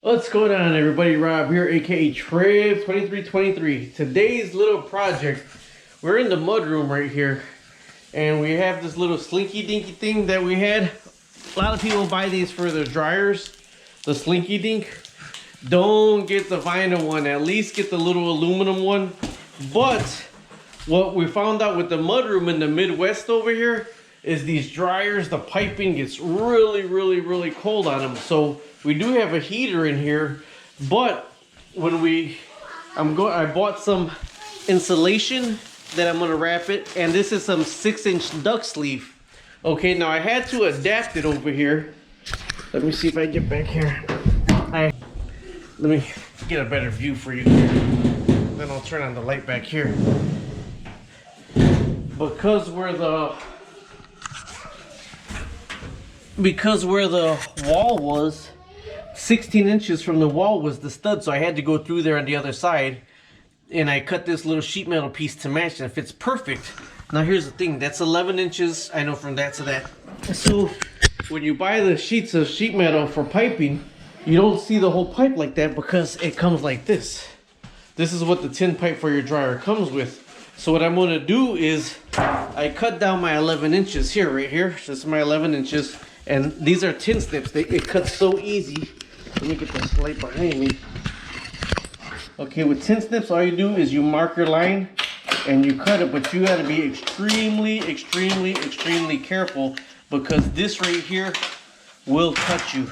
What's going on, everybody? Rob here, aka Trib2323. Today's little project, we're in the mud room right here, and we have this little slinky dinky thing that we had. A lot of people buy these for their dryers, the slinky dink. Don't get the vinyl one, at least get the little aluminum one. But what we found out with the mud room in the Midwest over here is these dryers, the piping gets really cold on them. So we do have a heater in here, but when I bought some insulation that I'm gonna wrap it, and this is some 6-inch duct sleeve. Okay, now I had to adapt it over here. Let me see if I get back here. Let me get a better view for you here. Then I'll turn on the light back here. Because where the wall was, 16 inches from the wall was the stud, so I had to go through there on the other side, and I cut this little sheet metal piece to match, and it fits perfect. Now here's the thing, that's 11 inches, I know, from that to that. So when you buy the sheets of sheet metal for piping, you don't see the whole pipe like that because it comes like this. This is what the tin pipe for your dryer comes with. So what I'm going to do is I cut down my 11 inches here, right here. This is my 11 inches. And these are tin snips. It cuts so easy. Let me get this light behind me. Okay, with tin snips, all you do is you mark your line and you cut it, but you got to be extremely careful because this right here will cut you.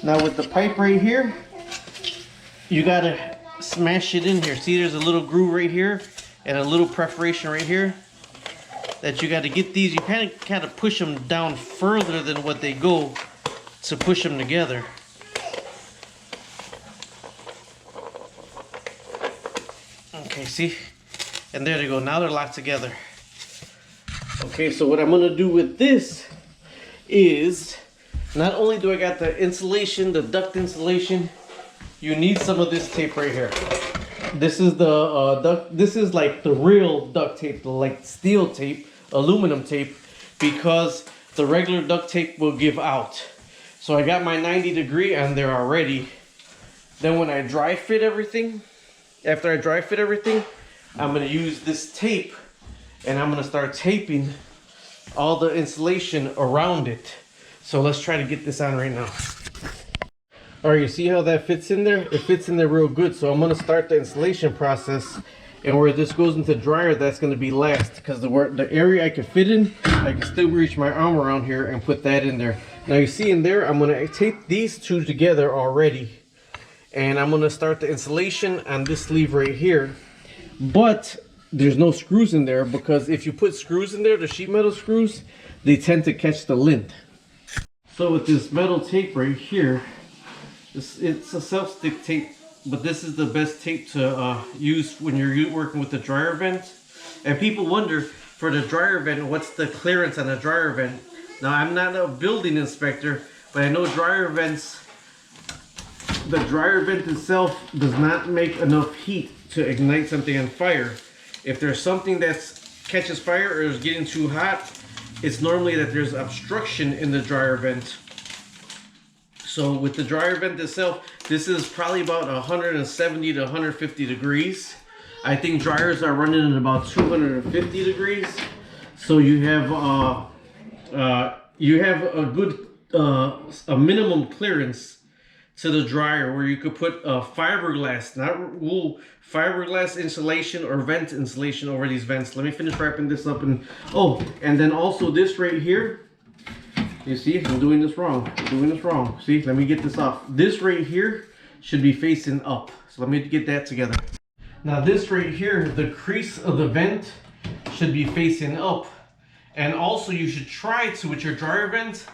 Now with the pipe right here, you got to smash it in here. See, there's a little groove right here and a little perforation right here that you got to get these. You kind of push them down further than what they go to push them together. Okay, see? And there they go. Now they're locked together. Okay, so what I'm going to do with this is, not only do I got the insulation, the duct insulation, you need some of this tape right here. This is the duct. This is like the real duct tape, like steel tape, aluminum tape, because the regular duct tape will give out. So I got my 90 degree on there already. Then when I dry fit everything, after I dry fit everything, I'm gonna use this tape and I'm gonna start taping all the insulation around it. So let's try to get this on right now. All right, you see how that fits in there? It fits in there real good. So I'm gonna start the installation process, and where this goes into dryer, that's gonna be last, because the area I can fit in, I can still reach my arm around here and put that in there. Now you see in there, I'm gonna tape these two together already, and I'm gonna start the installation on this sleeve right here. But there's no screws in there, because if you put screws in there, the sheet metal screws, they tend to catch the lint. So with this metal tape right here, it's a self-stick tape, but this is the best tape to use when you're working with the dryer vent. And people wonder, for the dryer vent, what's the clearance on a dryer vent? Now, I'm not a building inspector, but I know dryer vents, the dryer vent itself does not make enough heat to ignite something on fire. If there's something that catches fire or is getting too hot, it's normally that there's obstruction in the dryer vent. So with the dryer vent itself, this is probably about 170 to 150 degrees. I think dryers are running at about 250 degrees. So you have a good a minimum clearance to the dryer where you could put fiberglass, not wool, fiberglass insulation or vent insulation over these vents. Let me finish wrapping this up. And oh, and then also this right here. You see, I'm doing this wrong. See, let me get this off. This right here should be facing up. So let me get that together. Now this right here, the crease of the vent should be facing up. And also you should try to, with your dryer vent,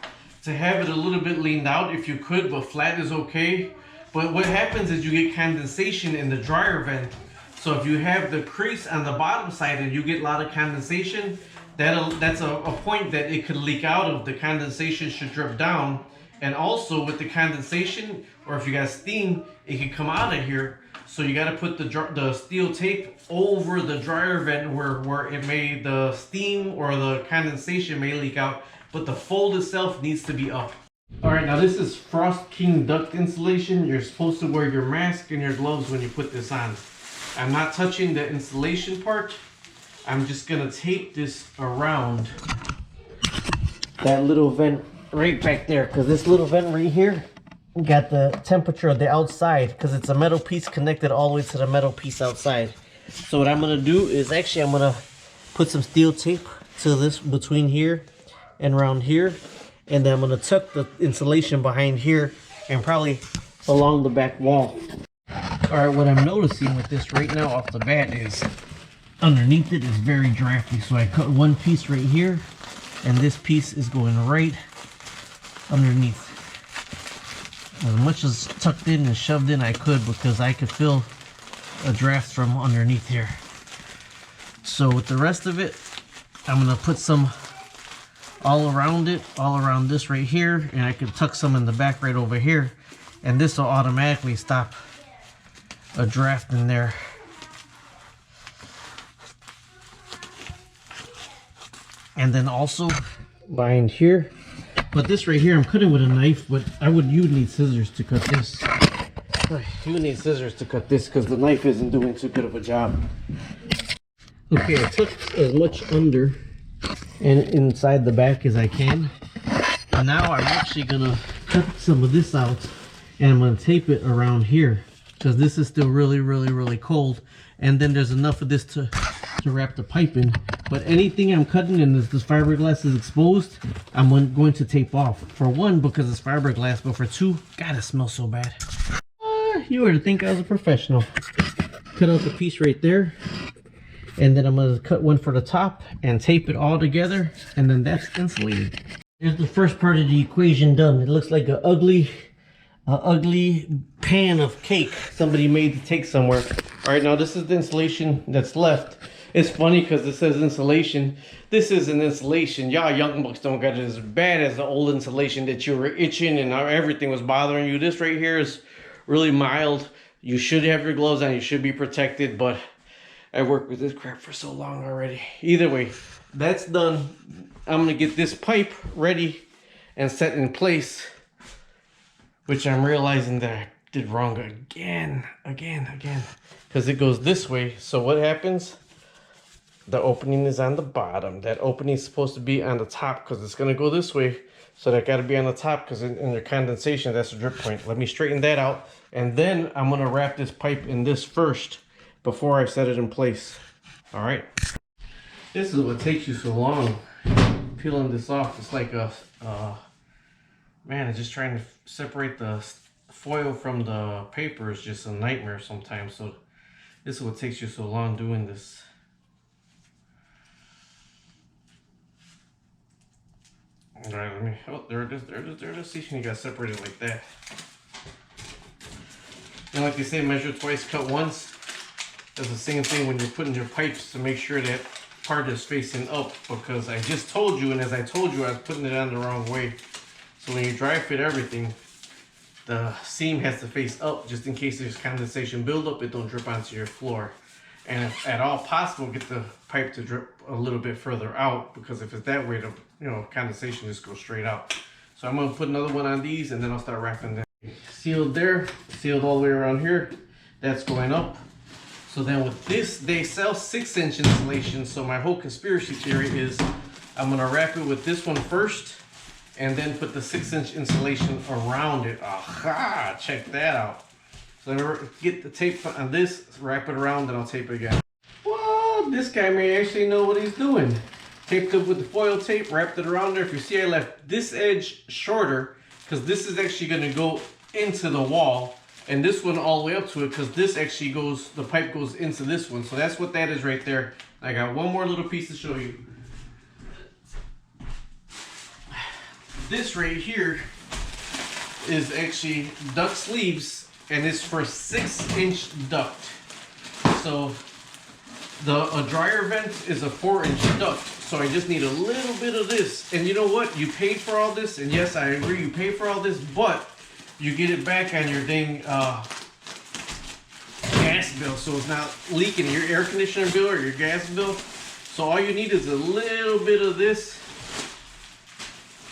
to have it a little bit leaned out if you could, but flat is okay. But what happens is you get condensation in the dryer vent. So if you have the crease on the bottom side and you get a lot of condensation, that's a point that it could leak out of. The condensation should drip down. And also with the condensation, or if you got steam, it can come out of here. So you got to put the steel tape over the dryer vent where it may, the steam or the condensation may leak out, but the fold itself needs to be up. Alright, now this is Frost King duct insulation. You're supposed to wear your mask and your gloves when you put this on. I'm not touching the insulation part. I'm just gonna tape this around that little vent right back there, because this little vent right here got the temperature of the outside, because it's a metal piece connected all the way to the metal piece outside. So what I'm gonna do is actually I'm gonna put some steel tape to this between here and around here, and then I'm gonna tuck the insulation behind here and probably along the back wall. All right, what I'm noticing with this right now off the bat is underneath it is very drafty. So I cut one piece right here, and this piece is going right underneath. As much as tucked in and shoved in I could, because I could feel a draft from underneath here. So with the rest of it, I'm gonna put some all around it, all around this right here, and I can tuck some in the back right over here, and this will automatically stop a draft in there. And then also behind here, but this right here I'm cutting with a knife, but you would need scissors to cut this. You would need scissors to cut this because the knife isn't doing too good of a job. Okay, I took as much under and inside the back as I can. And now I'm actually gonna cut some of this out, and I'm gonna tape it around here because this is still really cold. And then there's enough of this to wrap the pipe in. But anything I'm cutting and this fiberglass is exposed, I'm going to tape off. For one, because it's fiberglass, but for two, God, it smells so bad. You were to think I was a professional. Cut out the piece right there. And then I'm going to cut one for the top and tape it all together, and then that's insulated. There's the first part of the equation done. It looks like an ugly pan of cake somebody made to take somewhere. All right, now this is the insulation that's left. It's funny because it says insulation. This isn't insulation. Y'all young bucks don't got it as bad as the old insulation that you were itching and everything was bothering you. This right here is really mild. You should have your gloves on. You should be protected, but I worked with this crap for so long already. Either way, that's done. I'm gonna get this pipe ready and set in place, which I'm realizing that I did wrong again, because it goes this way. So what happens? The opening is on the bottom. That opening is supposed to be on the top because it's gonna go this way. So that gotta be on the top because in your condensation, that's the drip point. Let me straighten that out. And then I'm gonna wrap this pipe in this first before I set it in place. All right. This is what takes you so long, peeling this off. It's like man, just trying to separate the foil from the paper is just a nightmare sometimes. So this is what takes you so long doing this. All right, let me, oh, there it is, there it is. See, you got separated like that. And like they say, measure twice, cut once. That's the same thing when you're putting your pipes, to make sure that part is facing up, because I just told you, and as I told you, I was putting it on the wrong way. So when you dry fit everything, the seam has to face up just in case there's condensation buildup, it don't drip onto your floor. And if at all possible, get the pipe to drip a little bit further out, because if it's that way, the condensation just goes straight out. So I'm gonna put another one on these, and then I'll start wrapping them. Sealed there, sealed all the way around here. That's going up. So then with this, they sell 6-inch insulation. So my whole conspiracy theory is I'm gonna wrap it with this one first, and then put the 6-inch insulation around it. Aha! Check that out. So I'm gonna get the tape on this, wrap it around, then I'll tape it again. Well, this guy may actually know what he's doing. Taped up with the foil tape, wrapped it around there. If you see, I left this edge shorter because this is actually gonna go into the wall, and this one all the way up to it, because this actually goes, the pipe goes into this one. So that's what that is right there. I got one more little piece to show you. This right here is actually duct sleeves, and it's for 6-inch duct. So a dryer vent is a 4-inch duct. So I just need a little bit of this. And you know what? You paid for all this, and yes, I agree, you pay for all this, but you get it back on your dang gas bill, so it's not leaking your air conditioner bill or your gas bill. So all you need is a little bit of this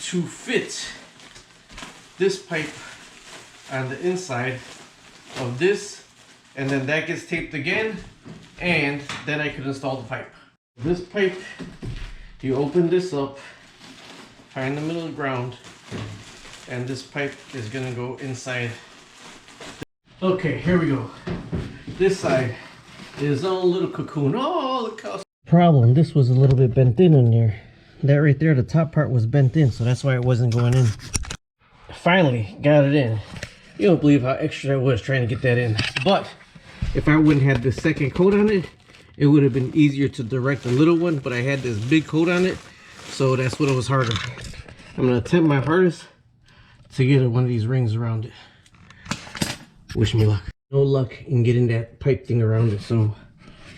to fit this pipe on the inside of this, and then that gets taped again, and then I could install the pipe. This pipe, you open this up, high in the middle of the ground, and this pipe is gonna go inside. Okay, here we go. This side is all a little cocoon. Oh, look how... Problem, this was a little bit bent in there. That right there, the top part was bent in, so that's why it wasn't going in. Finally got it in. You don't believe how extra I was trying to get that in. But if I wouldn't have this second coat on it, it would have been easier to direct the little one, but I had this big coat on it, so that's what it was harder. I'm gonna attempt my hardest to get one of these rings around it. Wish me luck. No luck in getting that pipe thing around it, so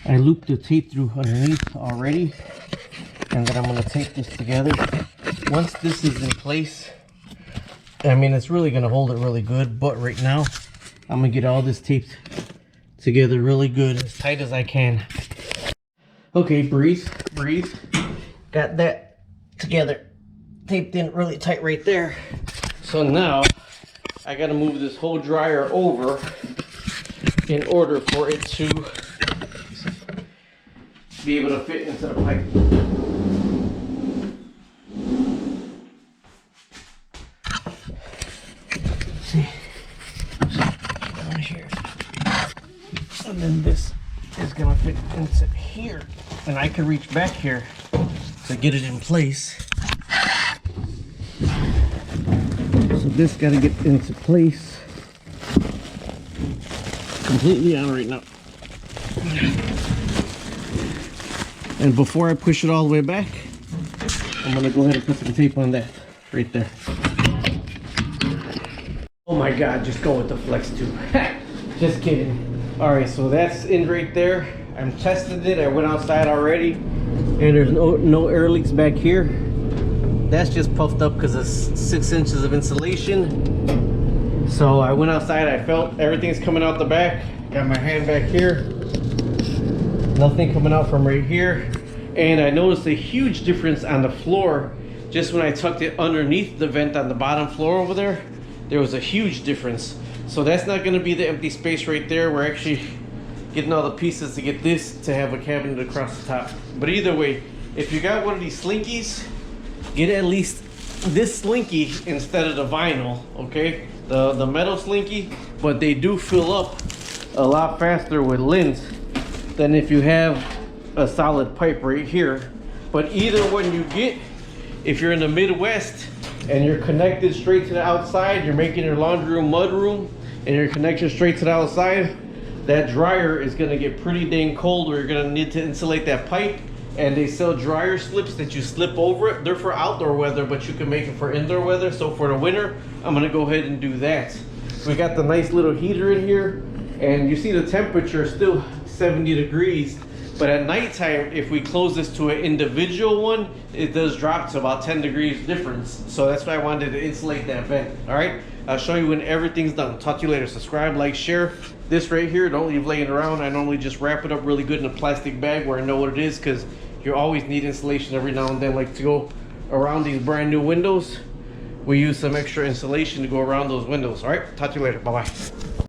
I looped the tape through underneath already, and then I'm gonna tape this together. Once this is in place, I mean, it's really gonna hold it really good, but right now I'm gonna get all this taped together really good, as tight as I can. Okay, breathe. Got that together, taped in really tight right there. So now I gotta move this whole dryer over in order for it to be able to fit into the pipe. See, down here, and then this is gonna fit into here, and I can reach back here to get it in place. So this got to get into place. Completely on right now. And before I push it all the way back, I'm gonna go ahead and put some tape on that right there. Oh my God, just go with the flex tube. Just kidding. All right, so that's in right there. I'm testing it. I went outside already, and there's no air leaks back here. That's just puffed up because it's 6 inches of insulation. So I went outside, I felt everything's coming out the back. Got my hand back here. Nothing coming out from right here. And I noticed a huge difference on the floor. Just when I tucked it underneath the vent on the bottom floor over there, there was a huge difference. So that's not gonna be the empty space right there. We're actually getting all the pieces to get this to have a cabinet across the top. But either way, if you got one of these slinkies, get at least this slinky instead of the vinyl, okay? The metal slinky, but they do fill up a lot faster with lint than if you have a solid pipe right here. But either one you get, if you're in the Midwest and you're connected straight to the outside, you're making your laundry room mud room, and you're connected straight to the outside, that dryer is gonna get pretty dang cold, or you're gonna need to insulate that pipe. And they sell dryer slips that you slip over it. They're for outdoor weather, but you can make it for indoor weather. So for the winter, I'm gonna go ahead and do that. We got the nice little heater in here, and you see the temperature is still 70 degrees. But at nighttime, if we close this to an individual one, it does drop to about 10 degrees difference. So that's why I wanted to insulate that vent. All right, I'll show you when everything's done. Talk to you later. Subscribe, like, share. This right here, don't leave laying around. I normally just wrap it up really good in a plastic bag where I know what it is, because you always need insulation every now and then. Like to go around these brand new windows, we use some extra insulation to go around those windows. All right, talk to you later. Bye-bye.